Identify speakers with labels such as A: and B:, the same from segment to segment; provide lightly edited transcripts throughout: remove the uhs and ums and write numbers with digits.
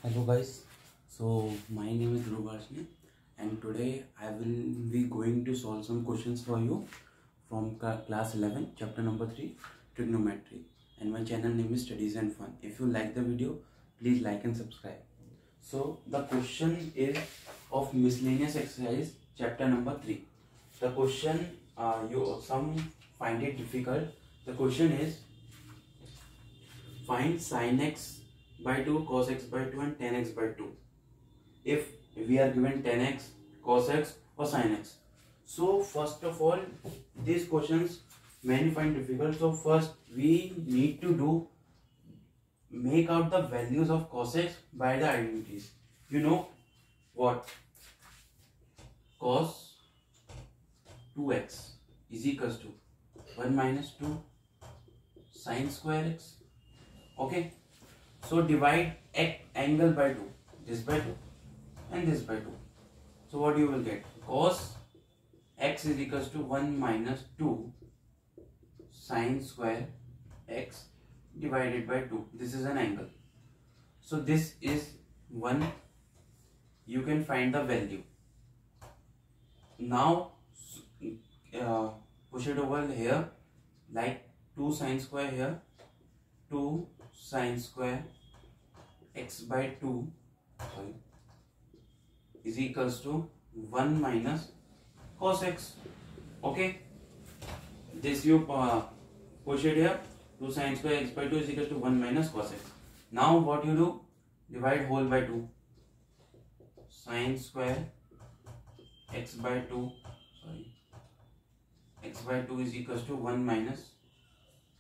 A: Hello guys, so my name is Dhruv Bharshni and today I will be going to solve some questions for you from class 11 chapter number 3 trigonometry, and my channel name is Studies and Fun. If you like the video, please like and subscribe. So the question is of miscellaneous exercise chapter number 3. The question some find it difficult. The question is find sin x by 2, cos x by 2 and tan x by 2 if we are given tan x, cos x or sin x. So first of all, these questions many find difficult. So first we need to make out the values of cos x by the identities. You know what? Cos 2x is equals to 1 minus 2 sin square x. Okay. So divide angle by 2, this by 2 and this by 2. So what you will get? Cos x is equals to 1 minus 2 sin square x divided by 2. This is an angle. So this is 1. You can find the value. Now push it over here like 2 sin square here, 2 sin square x by 2 is equals to 1 minus cos x. Okay, this you push it here, 2 sin square x by 2 is equals to 1 minus cos x. Now what you do? Divide whole by 2. Sin square x by 2 x by 2 is equals to 1 minus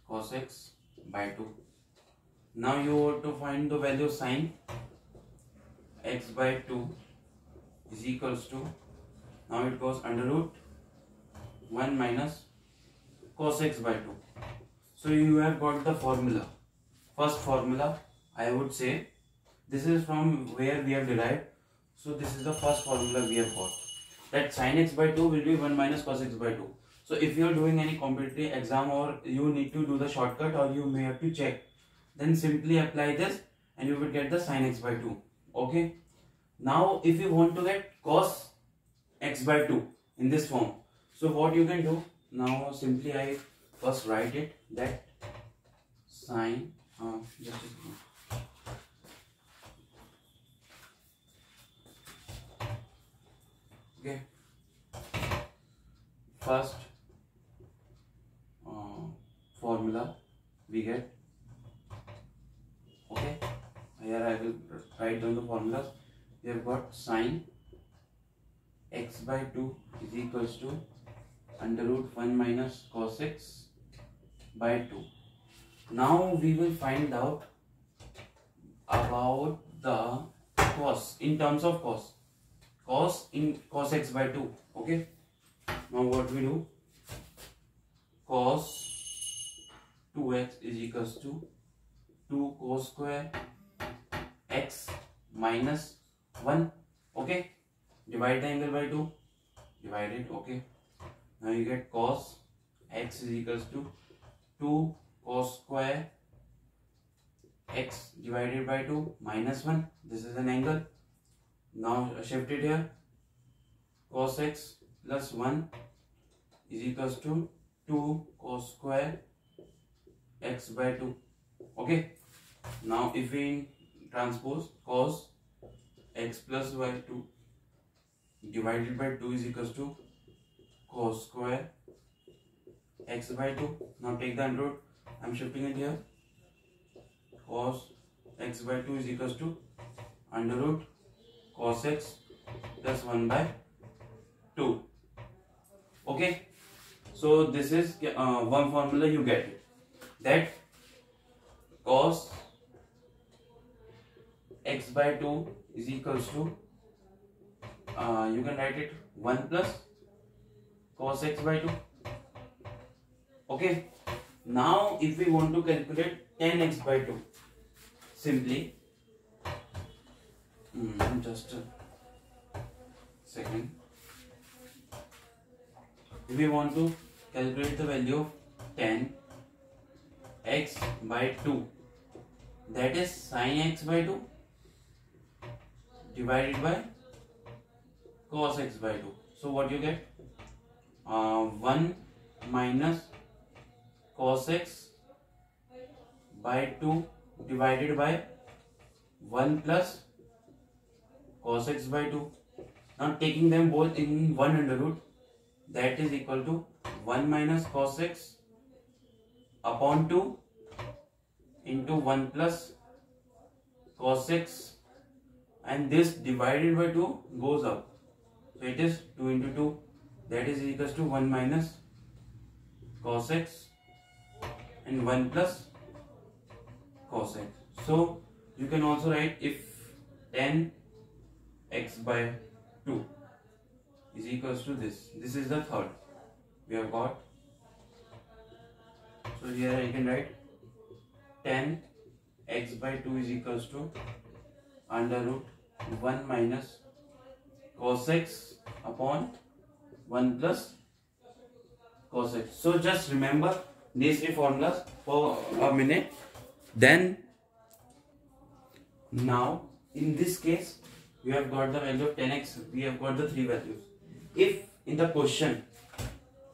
A: cos x by 2. Now you have to find the value of sin x by 2 is equals to, now it goes under root 1 minus cos x by 2. So you have got the formula. First formula, I would say, this is from where we have derived. So this is the first formula we have got. That sin x by 2 will be 1 minus cos x by 2. So if you are doing any competitive exam or you need to do the shortcut or you may have to check, then simply apply this and you will get the sin x by 2. Okay. Now if you want to get cos x by 2 in this form, so what you can do? Now simply I first write it that sin just a second. Okay. First formula we get. Okay, here I will write down the formulas. We have got sin x by 2 is equals to under root 1 minus cos x by 2. Now we will find out about the cos in terms of cos in cos x by 2. Okay, now what we do? Cos 2x is equals to 2 cos square x minus 1. Okay, divide the angle by 2, divide it. Okay, now you get cos x is equals to 2 cos square x divided by 2 minus 1. This is an angle. Now shift it here. Cos x plus 1 is equals to 2 cos square x by 2. Okay, now if we transpose, cos x plus by 2 divided by 2 is equals to cos square x by 2. Now take the under root. I am shifting it here. Cos x by 2 is equals to under root cos x plus 1 by 2. Okay, so this is one formula you get it, that cos x by 2 is equals to you can write it 1 plus cos x by 2. Okay, now if we want to calculate tan x by 2, simply just a second. If we want to calculate the value of tan x by 2, that is sin x by 2 divided by cos x by 2. So what you get? 1 minus cos x by 2 divided by 1 plus cos x by 2. Now taking them both in one under root, that is equal to 1 minus cos x upon 2 into 1 plus cos x, and this divided by 2 goes up. So it is 2 into 2, that is equals to 1 minus cos x and 1 plus cos x. So you can also write if tan x by 2 is equals to this. This is the third we have got. So here I can write tan x by 2 is equals to under root 1 minus cos x upon 1 plus cos x. So just remember these three formulas for a minute. Then now in this case we have got the value of 10x, we have got the three values. If in the question,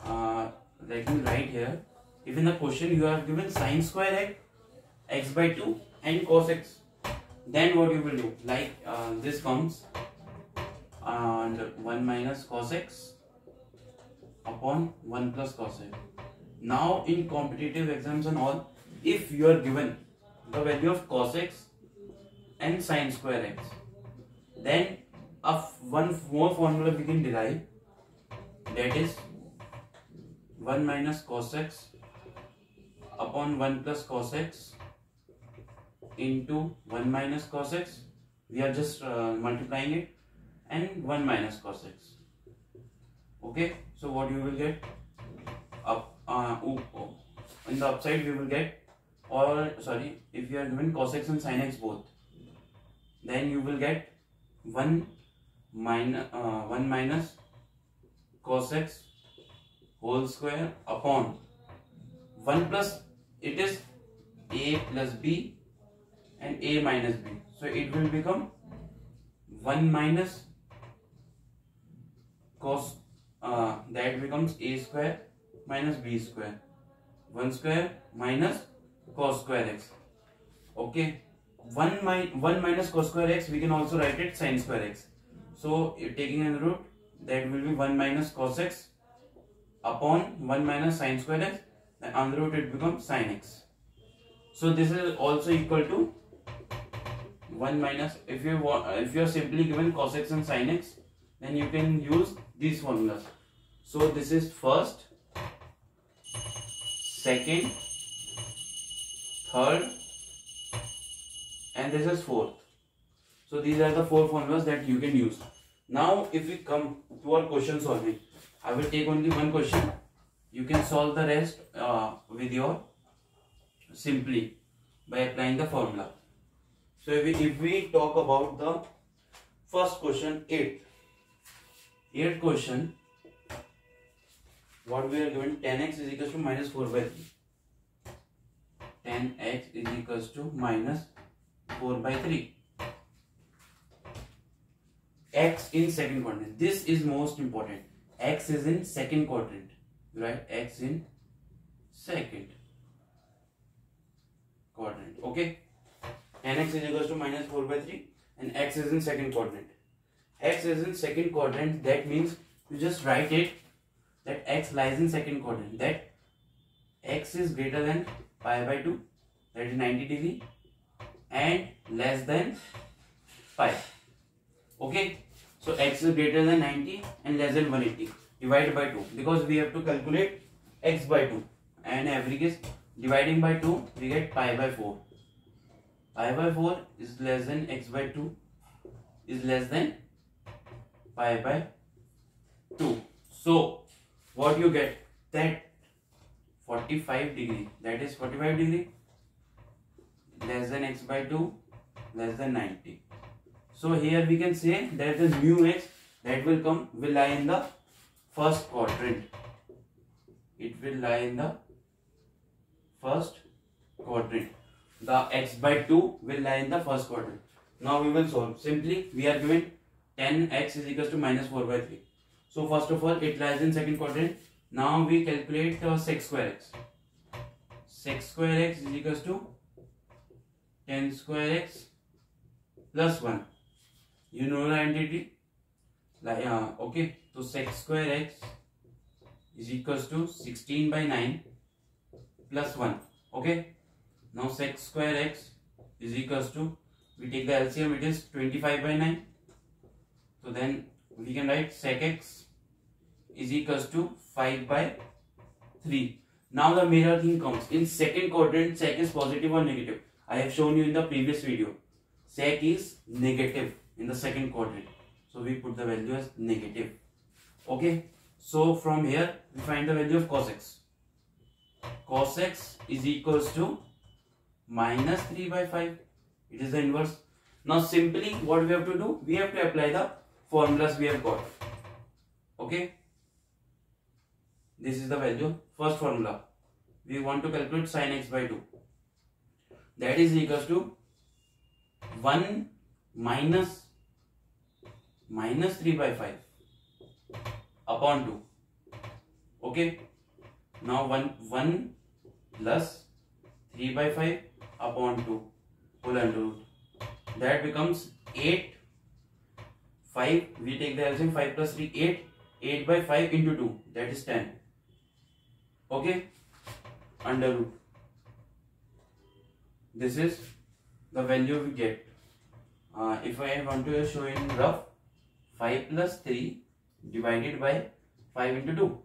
A: let me write here, if in the question you have given sin square x by 2 and cos x, then what you will do, like this comes and 1 minus cos x upon 1 plus cos x. Now in competitive exams and all, if you are given the value of cos x and sin square x, then one more formula we can derive, that is 1 minus cos x upon 1 plus cos x into 1 minus cos x, we are just multiplying it, and 1 minus cos x. Okay, so what you will get in the upside we will get, or sorry, if you are given cos x and sin x both, then you will get 1 minus cos x whole square upon 1 plus, it is a plus b and a minus b, so it will become 1 minus cos, that becomes a square minus b square, 1 square minus cos square x. Okay, 1 minus cos square x, we can also write it sin square x. So taking in the root, that will be 1 minus cos x upon 1 minus sin square x, and on the root it becomes sin x. So this is also equal to 1 minus, if you are simply given cos x and sin x, then you can use these formulas. So this is first, second, third, and this is fourth. So these are the four formulas that you can use. Now if we come to our question solving, I will take only one question. You can solve the rest with your simply by applying the formula. So if we talk about the first question, 8th question, what we are given, tan x is equals to minus 4 by 3. Tan x is equals to minus 4 by 3. X in second quadrant. This is most important. X is in second quadrant. Right? X in second quadrant. Okay. Tan x is equals to minus 4 by 3 and x is in second quadrant. X is in second quadrant, that means you just write it that x lies in second quadrant, that x is greater than pi by 2, that is 90 degree, and less than pi. Okay, so x is greater than 90 and less than 180, divided by 2, because we have to calculate x by 2, and every case dividing by 2 we get pi by 4. Pi by 4 is less than x by 2 is less than pi by 2. So what you get, that 45 degree, that is 45 degree less than x by 2 less than 90. So here we can say that the mu x that will lie in the first quadrant. It will lie in the first quadrant. The x by 2 will lie in the first quadrant. Now we will solve. Simply we are given 10x is equals to minus 4 by 3. So first of all it lies in second quadrant. Now we calculate sec square x. Sec square x is equals to 10 square x plus 1. You know the entity? Okay. So sec square x is equals to 16 by 9 plus 1. Okay. Now sec square x is equals to, we take the LCM, it is 25 by 9. So then we can write sec x is equals to 5 by 3. Now the mirror thing comes. In second quadrant, sec is positive or negative. I have shown you in the previous video. Sec is negative in the second quadrant. So we put the value as negative. Okay. So from here we find the value of cos x. Cos x is equals to minus 3 by 5. It is the inverse. Now simply what we have to do? We have to apply the formulas we have got. Okay. This is the value. First formula. We want to calculate sin x by 2. That is equals to 1 minus 3 by 5 upon 2. Okay. Now 1 plus 3 by 5 upon 2 whole under root. That becomes 8. 5. We take the LCM. 5 plus 3 8. 8 by 5 into 2. That is 10. Okay. Under root. This is the value we get. If I want to show in rough, 5 plus 3 divided by 5 into 2.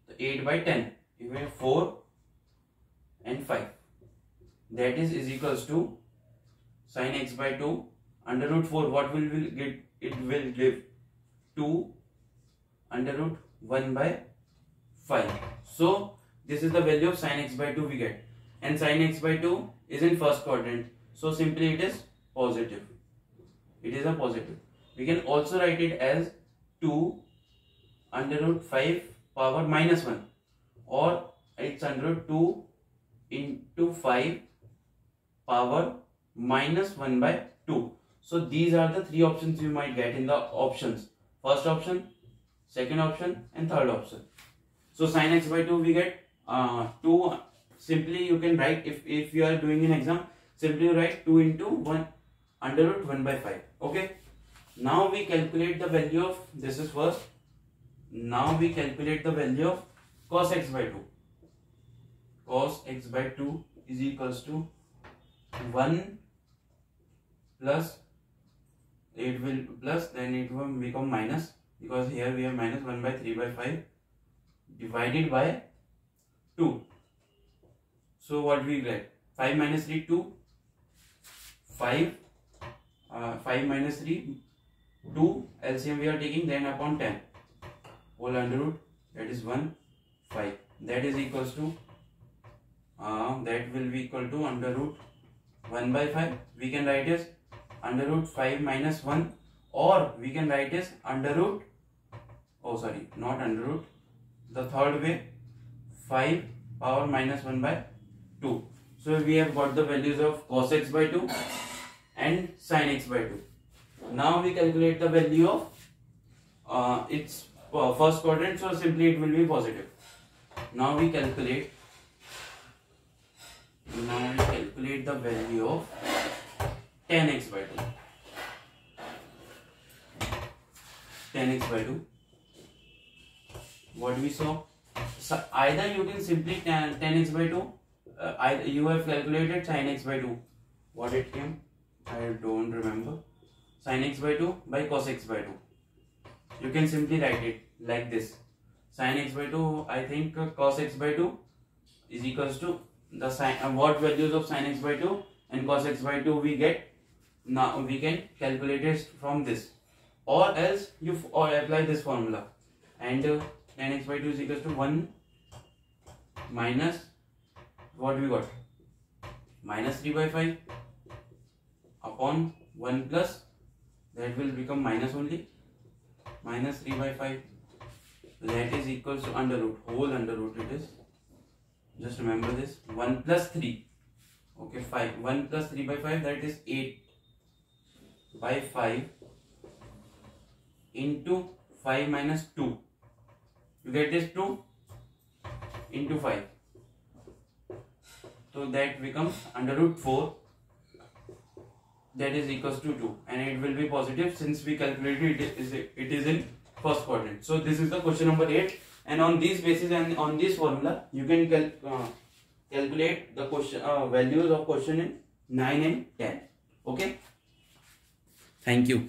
A: So 8 by 10. If we have 4 and 5. That is equals to sin x by 2 under root 4. What will we get? It will give 2 under root 1 by 5. So this is the value of sin x by 2 we get. And sin x by 2 is in first quadrant. So simply it is positive. It is a positive. We can also write it as 2 under root 5 power minus 1. Or it's under root 2 into 5 power minus 1 by 2. So these are the three options you might get in the options. First option, second option and third option. So sin x by 2 we get 2. Simply you can write, if you are doing an exam, simply write 2 into 1 under root 1 by 5. Okay. Now we calculate the value of, this is first. Now we calculate the value of cos x by 2. Cos x by 2 is equals to 1 plus, it will plus, then it will become minus, because here we have minus 1 by 3 by 5 divided by 2. So what we get? 5 minus 3, 2. 5 minus 3, 2. LCM we are taking, then upon 10. Whole under root, that is 1, 5. That is equals to, that will be equal to under root 1 by 5. We can write as under root 5 minus 1, or we can write as under root, not under root, the third way, 5 power minus 1 by 2. So we have got the values of cos x by 2 and sin x by 2. Now we calculate the value of its first quadrant, so simply it will be positive. Now we calculate the value of 10x by 2. 10x by 2. What we saw? So either you can simply 10x by 2. Either you have calculated sin x by 2. What it came? I don't remember. Sin x by 2 by cos x by 2. You can simply write it like this. Sin x by 2, I think cos x by 2 is equals to the sin, what values of sin x by 2 and cos x by 2 we get. Now we can calculate it from this, or else you apply this formula, and tan x by 2 is equals to 1 minus, what we got, minus 3 by 5 upon 1 plus, that will become minus only, minus 3 by 5, that is equals to under root, whole under root it is. Just remember this, 1 plus 3, okay, 5, 1 plus 3 by 5, that is 8, by 5 into 5 minus 2. You get this 2 into 5. So that becomes under root 4. That is equals to 2, and it will be positive since we calculated it is in first quadrant. So this is the question number 8, and on this basis and on this formula you can calculate the question values of question in 9 and 10. Okay, thank you.